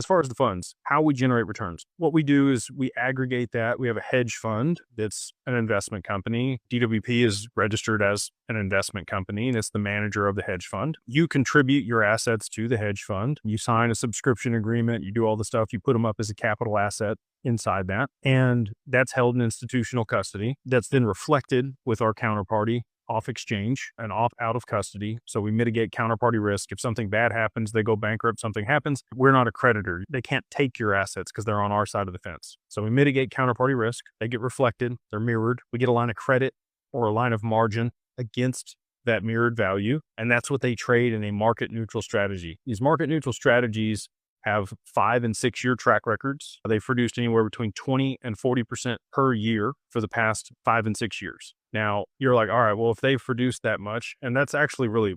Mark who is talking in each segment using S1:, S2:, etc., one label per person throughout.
S1: as far as the funds, how we generate returns, what we do is we aggregate that. We have a hedge fund that's an investment company. DWP is registered as an investment company, and it's the manager of the hedge fund. You contribute your assets to the hedge fund. You sign a subscription agreement. You do all the stuff. You put them up as a capital asset inside that. And that's held in institutional custody. That's then reflected with our counterparty off exchange and off out of custody. So we mitigate counterparty risk. If something bad happens, they go bankrupt, something happens, we're not a creditor. They can't take your assets because they're on our side of the fence. So we mitigate counterparty risk. They get reflected. They're mirrored. We get a line of credit or a line of margin against that mirrored value. And that's what they trade in a market neutral strategy. These market neutral strategies have 5 and 6 year track records. They've produced anywhere between 20 and 40% per year for the past 5 and 6 years. Now you're like, all right, well, if they've produced that much, and that's actually really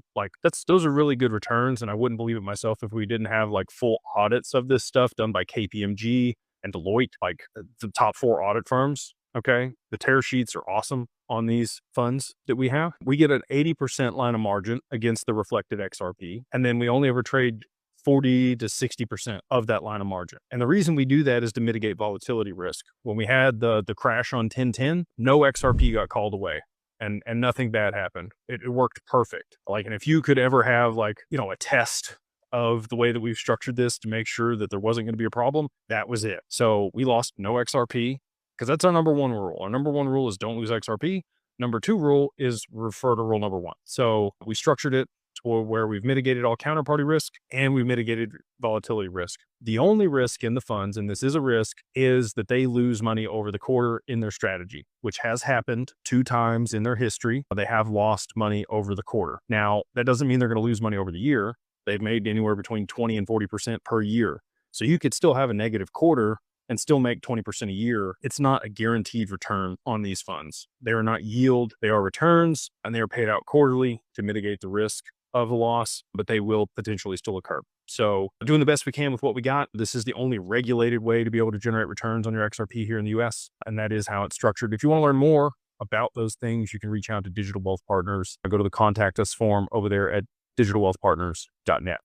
S1: those are really good returns. And I wouldn't believe it myself if we didn't have like full audits of this stuff done by KPMG and Deloitte, like the top 4 audit firms. Okay. The tear sheets are awesome on these funds that we have. We get an 80% line of margin against the reflected XRP. And then we only ever trade 40 to 60% of that line of margin. And the reason we do that is to mitigate volatility risk. When we had the crash on 1010, no XRP got called away and nothing bad happened. It worked perfect. And if you could ever have a test of the way that we've structured this to make sure that there wasn't going to be a problem, that was it. So we lost no XRP because that's our number 1 rule. Our number 1 rule is don't lose XRP. Number 2 rule is refer to rule number 1. So we structured it to where we've mitigated all counterparty risk and we've mitigated volatility risk. The only risk in the funds, and this is a risk, is that they lose money over the quarter in their strategy, which has happened 2 times in their history. They have lost money over the quarter. Now, that doesn't mean they're going to lose money over the year. They've made anywhere between 20 and 40% per year. So you could still have a negative quarter and still make 20% a year. It's not a guaranteed return on these funds. They are not yield. They are returns, and they are paid out quarterly to mitigate the risk of a loss, but they will potentially still occur. So doing the best we can with what we got. This is the only regulated way to be able to generate returns on your XRP here in the US. And that is how it's structured. If you want to learn more about those things, you can reach out to Digital Wealth Partners. Go to the contact us form over there at digitalwealthpartners.net.